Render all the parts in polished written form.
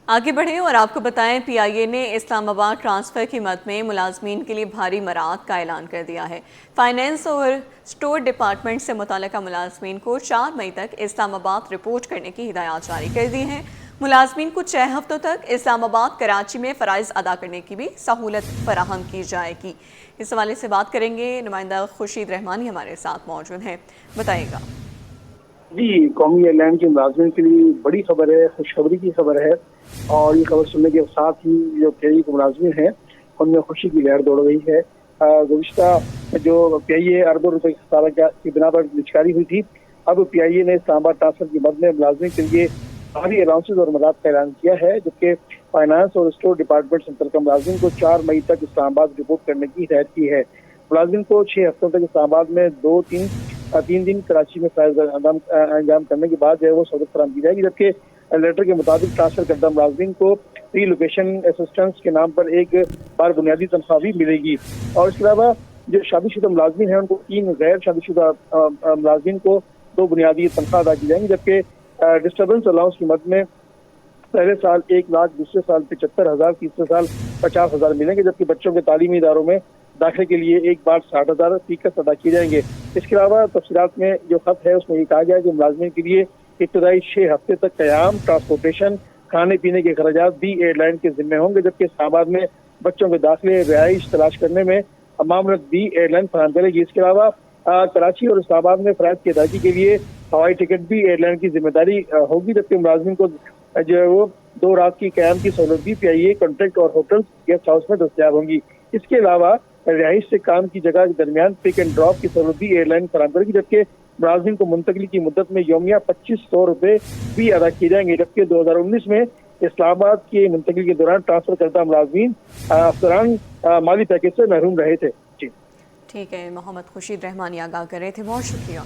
आगे बढ़ें और आपको बताएं, पीआईए ने इस्लामाबाद ट्रांसफ़र की मद में मुलाजमीन के लिए भारी मराहत का ऐलान कर दिया है। फाइनेंस और स्टोर डिपार्टमेंट से मुतल्लिका मुलाजमीन को 4 मई तक इस्लामाबाद रिपोर्ट करने की हिदायत जारी कर दी हैं। मुलाजमीन को 6 हफ्तों तक इस्लामाबाद कराची में फ़राइज़ अदा करने की भी सहूलत फराहम की जाएगी। इस हवाले से बात करेंगे, नुमाइंदा खुर्शीद रहमानी हमारे साथ मौजूद हैं, बताइएगा। जी, कौमी एयरलाइन के मुलाजमिन के लिए बड़ी खबर है, खुशखबरी की खबर है। और ये खबर सुनने के साथ ही जो पीआईए के मुलाजमिन हैं, उनमें खुशी की लहर दौड़ गई है। गुज़िश्ता जो पीआईए अरबों रुपए की बिना पर निचकारी हुई थी, अब पीआईए ने इस्लामाबाद ट्रांसफर की मद में मुलाजमिन के लिए भारी अलाउंसेज और मदद का ऐलान किया है, जबकि फाइनेंस और स्टोर डिपार्टमेंट से मुतल्लिका मुलाजमिन को 4 मई तक इस्लामाबाद रिपोर्ट करने की हिदायत की है। मुलाजमिन को 6 हफ्तों तक इस्लामाबाद में 3 दिन कराची में फ़राइज़ अंजाम करने के बाद जो है वो सहूलत फराहम की जाएगी, जबकि लेटर के मुताबिक ट्रांसफर करदा मुलाजमिन को रीलोकेशन असिस्टेंस के नाम पर एक बार बुनियादी तनख्वाह भी मिलेगी। और इसके अलावा जो शादीशुदा मुलाजमिन हैं, उनको 3 गैर शादीशुदा मुलाजमिन को 2 बुनियादी तनख्वाह अदा की जाएंगी, जबकि डिस्टर्बेंस अलाउंस की मद में पहले साल 1 लाख, दूसरे साल 75,000, तीसरे साल 50,000 मिलेंगे, जबकि बच्चों के तालीमी इदारों में दाखिले के लिए एक बार 60,000 फीसद अदा किए जाएंगे। इसके अलावा तफसीलात में जो खत है उसमें ये कहा गया है कि मुलाजमिन के लिए इब्तदाई 6 हफ्ते तक क़याम, ट्रांसपोर्टेशन, खाने पीने के खर्चात भी एयरलाइन के जिम्मे होंगे, जबकि इस्लामाबाद में बच्चों के दाखिले, रिहाइश तलाश करने में मामलत भी एयरलाइन फराहम करेगी। इसके अलावा कराची और इस्लामाबाद में फ़राइज़ की अदायगी के लिए हवाई टिकट भी एयरलाइन की जिम्मेदारी होगी, जबकि मुलाजमिन को जो है वो 2 रात की क़याम की सहूलत भी पीआईए कॉन्ट्रैक्ट और होटल गेस्ट हाउस में दस्तयाब होंगी। इसके अलावा रिहाइश से काम की जगह के दरमियान पिक एंड ड्रॉप की सहूलत भी एयरलाइन फराहम करेगी, जबकि मुलाजमिन को मुंतकिली की मुद्दत में यौमिया 2500 रुपये भी अदा किए जाएंगे। जबकि 2019 में इस्लामाबाद की मुंतकिली के दौरान ट्रांसफर करता मुलाजमिन अफसरान माली पैकेज से महरूम रहे थे। जी ठीक है, मोहम्मद खुर्शीद रहमानी आगाह कर रहे थे, बहुत शुक्रिया।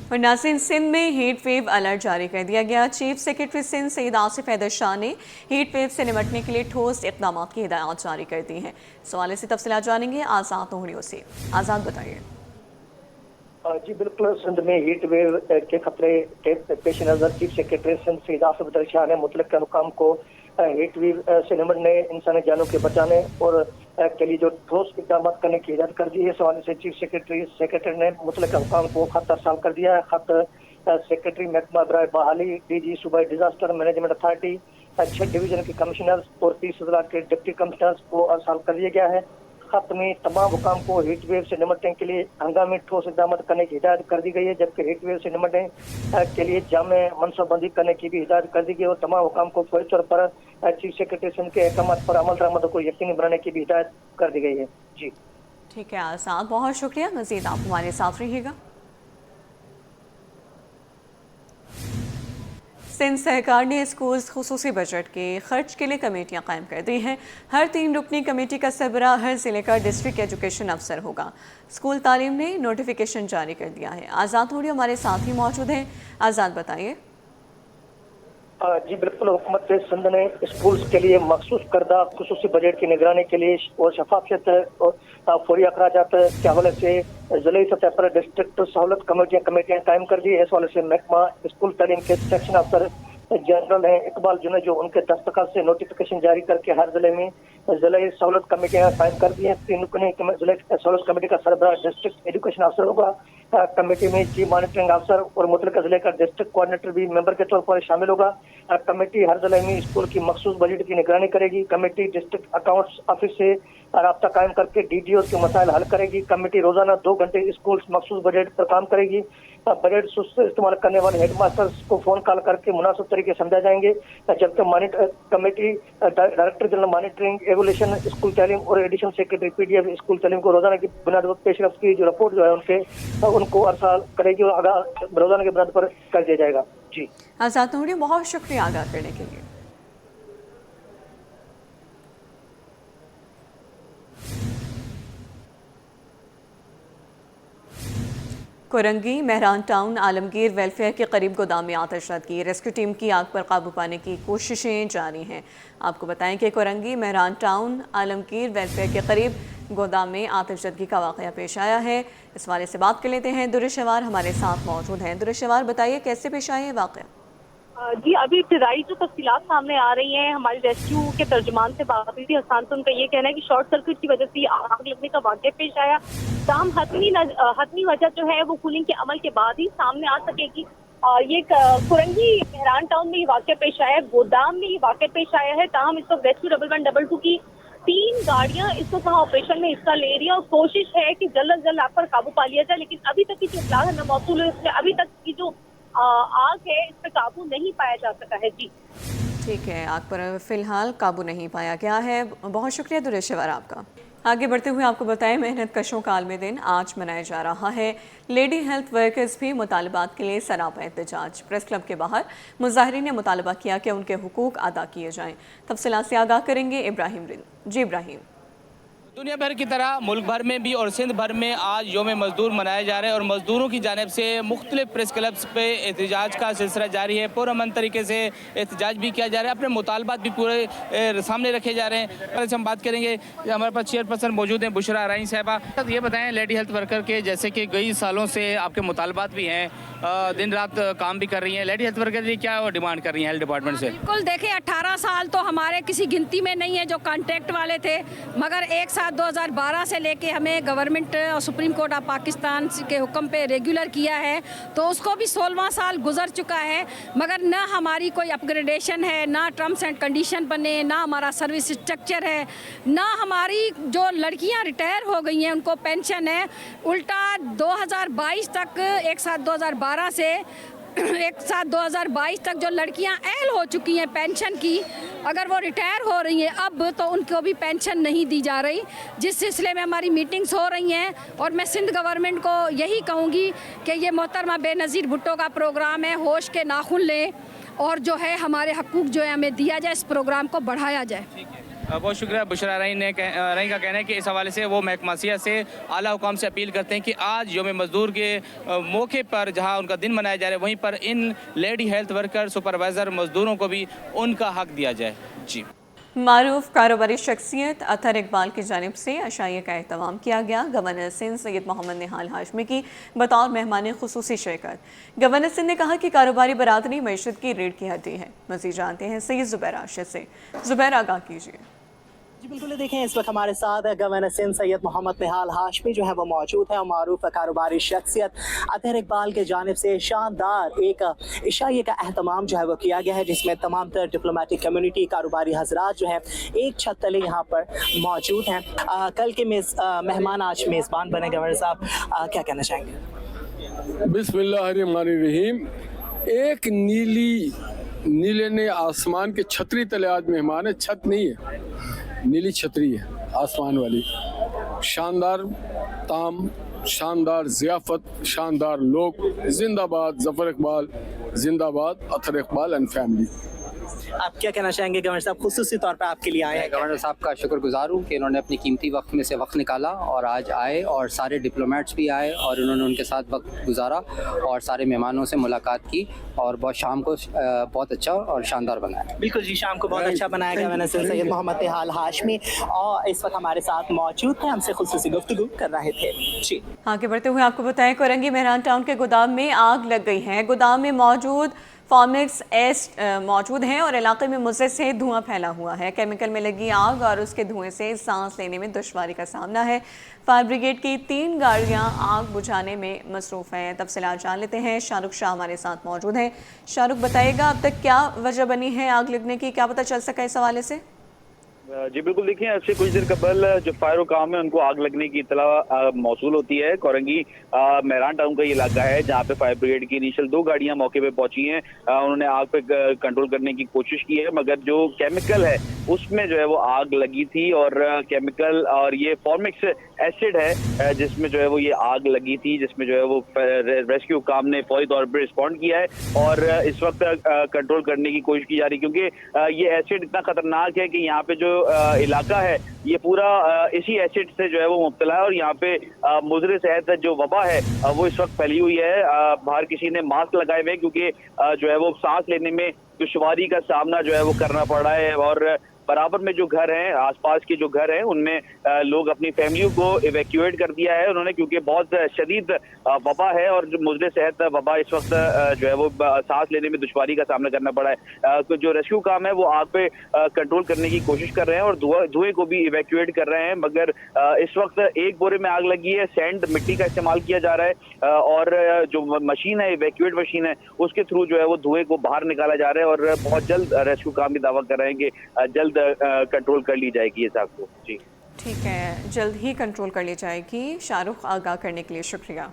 और नाज़रीन, सिंध में हीट वेव अलर्ट जारी कर दिया गया। चीफ सेक्रेटरी सिंध सईद आसिफ हैदर शाह ने हीट वेव से निपटने के लिए ठोस इक़दाम की हिदायत जारी कर दी हैं। इस हवाले से तफसीलात जानेंगे आज़ाद तोहड़ियों से। आज़ाद, बताइए। जी बिल्कुल, सिंध में हीट वेव के खतरे के पेश नज़र चीफ सेक्रेटरी सिंध सईद आसिफ हैदर शाह ने मुतल्लिका हुकाम को हीट वेव से निपटने, इंसानी जानों के बचाने और के लिए जो ठोस इक़दाम करने की हिदायत कर दी है। इस हवाले से चीफ सेक्रेटरी ने मुतल्लिका हुकाम को खत अरसाल कर दिया है। खत सेक्रेटरी महकमा बराए बहाली, डीजी सूबाई डिजास्टर मैनेजमेंट अथॉरिटी, 6 डिवीजन के कमिश्नर्स और 30,000 के डिप्टी कमिश्नर्स को अरसाल कर दिया गया है। खत में तमाम हुकाम को हीट वेव से निपटने के लिए हंगामी ठोस इक़दाम करने की हिदायत कर दी गई है, जबकि हीट वेव से निपटने के लिए जामे मनसूबाबंदी करने की भी हिदायत कर दी गई है और तमाम हुकाम को फौरी तौर पर चीफ सेक्रेटरी सिंध के अहकाम पर अमल दरामद को यकीनी बनाने की भी हिदायत कर दी गई है। जी ठीक है आज़ाद, बहुत शुक्रिया। मज़ीद आप हमारे साथ रहिएगा। सिंध सहकार ने स्कूल खुसूसी बजट के खर्च के लिए कमेटियां कायम कर दी हैं। हर 3 रुकनी कमेटी का सरबरा हर ज़िले का डिस्ट्रिक्ट एजुकेशन अफसर होगा। स्कूल तालीम ने नोटिफिकेशन जारी कर दिया है। आज़ाद थोड़ी हमारे साथ ही मौजूद हैं। आज़ाद, बताइए। जी बिल्कुल, हुकूमत सिंध ने स्कूल्स के लिए मखसूस करदा खुसूसी बजट की निगरानी के लिए और शफाफियत और फौरी अखराजात के हवाले से जिले सतह पर डिस्ट्रिक्ट सहूलत कमेटियाँ कायम कर दी है। इस हवाले से महकमा स्कूल तालीम के सेक्शन अफसर जनरल है इकबाल जुने, जो उनके दस्तखत से नोटिफिकेशन जारी करके हर जिले में जिले सहूलत कमेटियाँ कायम कर दी हैं। 3 रुकनी जिले सहूलत कमेटी का सरबराह डिस्ट्रिक्ट एजुकेशन अफसर होगा। कमेटी में चीफ मॉनिटरिंग अफसर और मुतल्लिका जिले का डिस्ट्रिक्ट कोऑर्डिनेटर भी मेंबर के तौर पर शामिल होगा। कमेटी हर जिले में स्कूल की मखसूस बजट की निगरानी करेगी। कमेटी डिस्ट्रिक्ट अकाउंट्स ऑफिस से राब्ता कायम करके डीडीओ के मसाइल हल करेगी। कमेटी रोजाना 2 घंटे स्कूल मखसूस बजट पर काम करेगी। बजट सुस्त इस्तेमाल करने वाले हेडमास्टर्स को फोन कॉल करके मुनासिब तरीके से समझा जाएंगे, जबकि committee director general monitoring evolution school तालीम और एडिशनल सेक्रेटरी पीडीएफ स्कूल तालीम को रोजाना की बुनियाद पर पेशरफ की जो रिपोर्ट जो है उनको अरसाल करेगी और आगाह रोजाना के बुनियाद पर कर दिया जाएगा। जी आज़ाद तोहड़ी, बहुत शुक्रिया आगाह करने के लिए। कोरंगी मेहरान टाउन आलमगीर वेलफेयर के करीब गोदाम में आतिश की। रेस्क्यू टीम की आग पर काबू पाने की कोशिशें जारी हैं। आपको बताएं कि कोरंगी मेहरान टाउन आलमगीर वेलफेयर के करीब गोदाम में आतिशगी का वाक़या पेश आया है। इस वाले से बात कर लेते हैं। दुरुशवार हमारे साथ मौजूद हैं। दुरुशवार, बताइए कैसे पेश आए ये वाक़या। जी, अभी इब्तिदाई जो तफसीलात सामने आ रही हैं, हमारी रेस्क्यू के तर्जुमान से बात हुई थी हसन, तो उनका ये कहना है कि शॉर्ट सर्किट की वजह से ये आग लगने का वाक़या पेश आया। ताहम हतमी वजह जो है वो कूलिंग के अमल के बाद ही सामने आ सकेगी। और ये कुरंगी मेहरान टाउन में ये वाक़या पेश आया है, गोदाम में ये वाक़या पेश आया है। ताहम इस वक्त रेस्क्यू 1112 की 3 गाड़ियां इस वक्त वहाँ ऑपरेशन में हिस्सा ले रही है और कोशिश है कि जल्द अज जल्द आग पर काबू पा लिया जाए, लेकिन अभी तक की जो इत्तला है मौसूल है उसमें अभी तक की जो आग है इस पर काबू नहीं पाया जा सका है। जी ठीक है, आग पर फिलहाल काबू नहीं पाया गया है। बहुत शुक्रिया दुरेशवर आपका। आगे बढ़ते हुए आपको बताएं, मेहनत कशों का आलमी दिन आज मनाया जा रहा है। लेडी हेल्थ वर्कर्स भी मुतालबात के लिए सरापा एहतजाज। प्रेस क्लब के बाहर मुजाहिरीन ने मुतालबा किया कि उनके हुकूक अदा किए जाएं। तफसीलात से आगाह करेंगे इब्राहिम रिंद। जी इब्राहिम। दुनिया भर की तरह मुल्क भर में भी और सिंध भर में आज योम मजदूर मनाए जा रहे हैं और मजदूरों की जानिब से मुख्तलिफ प्रेस क्लब्स पे एहतजाज का सिलसिला जारी है। पुरअमन तरीके से एहतजाज भी किया जा रहा है, अपने मुतालबात भी पूरे सामने रखे जा रहे हैं। पहले हम बात करेंगे, हमारे पास चेयरपर्सन मौजूद हैं बुशरा आराइन साहबा। ये बताएं, लेडी हेल्थ वर्कर के जैसे कि कई सालों से आपके मुतालबात भी हैं, दिन रात काम भी कर रही हैं, लेडी हेल्थ वर्कर की क्या डिमांड कर रही हैं हेल्थ डिपार्टमेंट से? बिल्कुल, देखिए 18 साल तो हमारे किसी गिनती में नहीं है जो कॉन्ट्रैक्ट वाले थे, मगर एक साल 2012 से लेके हमें गवर्नमेंट और सुप्रीम कोर्ट ऑफ पाकिस्तान के हुक्म पे रेगुलर किया है, तो उसको भी 16वां साल गुजर चुका है, मगर ना हमारी कोई अपग्रेडेशन है, ना टर्म्स एंड कंडीशन बने, ना हमारा सर्विस स्ट्रक्चर है, ना हमारी जो लड़कियां रिटायर हो गई हैं उनको पेंशन है। उल्टा 2022 तक, एक साथ 2012 से एक साथ 2022 तक जो लड़कियां अहल हो चुकी हैं पेंशन की, अगर वो रिटायर हो रही हैं अब, तो उनको भी पेंशन नहीं दी जा रही, जिस सिलसिले में हमारी मीटिंग्स हो रही हैं। और मैं सिंध गवर्नमेंट को यही कहूँगी कि ये मोहतरमा बेनज़ीर भुट्टो का प्रोग्राम है, होश के नाखून लें और जो है हमारे हकूक़ जो है हमें दिया जाए, इस प्रोग्राम को बढ़ाया जाए। बहुत शुक्रिया। बुशरा राइन का कहना है कि इस हवाले से वो महकमासिया से आला हुकाम से अपील करते हैं कि आज योम मजदूर के मौके पर जहां उनका दिन मनाया जा रहा है, वहीं पर इन लेडी हेल्थ वर्कर, सुपरवाइज़र मजदूरों को भी उनका हक दिया जाए। जी। मारूफ कारोबारी शख्सियत अतहर इकबाल की जानिब से अशाइया का एहतमाम किया गया। गवर्नर सिंध सैयद मोहम्मद निहाल हाशमी की बतौर मेहमान खुसूसी शिरकत। गवर्नर सिंध ने कहा कि कारोबारी बरादरी मईशत की रीढ़ की हड्डी है। मज़ीद जानते हैं सैयद ज़ुबैर आशिद से। ज़ुबैर, आगाह कीजिए। जी बिल्कुल, देखें इस वक्त हमारे साथ गवर्नर सिंध सैयद मोहम्मद निहाल हाशमी जो है वो मौजूद है और मारूफ कारोबारी शख्सियत अतहर इकबाल के जानिब से शानदार एक इशाइये का एहतमाम जो है वो किया गया है, जिसमें तमाम तर डिप्लोमेटिक कम्युनिटी, कारोबारी हजरात जो है एक छत तले यहाँ पर मौजूद हैं। कल के मेहमान आज मेज़बान बने। गवर्नर साहब, क्या कहना चाहेंगे? बिस्मिल्लाहिर्रहमानिर्रहीम। एक नीले ने आसमान के छतरी तले आज मेहमान है। छत नहीं है, नीली छतरी है आसमान वाली। शानदार ताम, शानदार ज़ियाफ़त, शानदार लोग। जिंदाबाद ज़फ़र इकबाल, जिंदाबाद अतहर इकबाल एंड फैमिली। आप क्या कहना चाहेंगे गवर्नर साहब, खुसूसी तौर पर आपके लिए आए हैं? गवर्नर साहब का शुक्रगुजार हूँ कि इन्होंने अपनी कीमती वक्त में से वक्त निकाला और आज आए, और सारे डिप्लोमेट्स भी आए और उन्होंने उनके साथ वक्त गुजारा और सारे मेहमानों से मुलाकात की और बहुत शाम को बहुत अच्छा और शानदार बनाया। बिल्कुल जी, शाम को बहुत अच्छा बनाया गवर्नर सैयद मोहम्मद निहाल हाशमी और इस वक्त हमारे साथ मौजूद थे, हमसे खुसूसी गुफ्तगू कर रहे थे। जी, आगे बढ़ते हुए आपको बताएं, कोरंगी मेहरान टाउन के गोदाम में आग लग गई है। गोदाम में मौजूद फॉर्मिक्स एस्ट मौजूद हैं और इलाके में मुज़र से धुआं फैला हुआ है। केमिकल में लगी आग और उसके धुएं से सांस लेने में दुश्वारी का सामना है। फायर ब्रिगेड की 3 गाड़ियां आग बुझाने में मसरूफ़ हैं। तफसीलात जान लेते हैं, शाहरुख शाह हमारे साथ मौजूद हैं। शाहरुख, बताइएगा अब तक क्या वजह बनी है आग लगने की, क्या पता चल सका इस हवाले से? जी बिल्कुल, देखिए ऐसे कुछ देर कबल जो फायर काम है उनको आग लगने की इतला मौसूल होती है। कोरंगी मेहरान टाउन का ये इलाका है जहाँ पे फायर ब्रिगेड की इनिशियल 2 गाड़ियां मौके पे पहुंची हैं। उन्होंने आग पे कंट्रोल करने की कोशिश की है, मगर जो केमिकल है उसमें जो है वो आग लगी थी और केमिकल और ये फॉर्मिक्स एसिड है जिसमें जो है वो ये आग लगी थी, जिसमें जो है वो रेस्क्यू काम ने फौरी तौर पर रिस्पॉन्ड किया है और इस वक्त कंट्रोल करने की कोशिश की जा रही है, क्योंकि ये एसिड इतना खतरनाक है कि यहाँ पे जो इलाका है ये पूरा इसी एसिड से जो है वो मुब्तला है और यहाँ पे मुज़र सेहत जो वबा है वो इस वक्त फैली हुई है। बाहर किसी ने मास्क लगाए हुए क्योंकि जो है वो सांस लेने में दुश्वारी का सामना जो है वो करना पड़ रहा है और बराबर में जो घर हैं, आसपास के जो घर हैं, उनमें लोग अपनी फैमिलियों को इवैक्यूएट कर दिया है उन्होंने, क्योंकि बहुत शदीद वबा है और जो मुज़ले सेहत वबा इस वक्त जो है वो सांस लेने में दुश्वारी का सामना करना पड़ा है। तो जो रेस्क्यू काम है वो आग पे कंट्रोल करने की कोशिश कर रहे हैं और धुएं को भी इवैक्यूएट कर रहे हैं, मगर इस वक्त एक बोरे में आग लगी है, सैंड मिट्टी का इस्तेमाल किया जा रहा है और जो मशीन है, इवैक्यूएट मशीन है, उसके थ्रू जो है वो धुएं को बाहर निकाला जा रहा है और बहुत जल्द रेस्क्यू काम भी दावा कर रहे हैं कि जल्द कंट्रोल कर ली जाएगी इस आग को। जी ठीक है, जल्द ही कंट्रोल कर ली जाएगी। शाहरुख, आगाह करने के लिए शुक्रिया।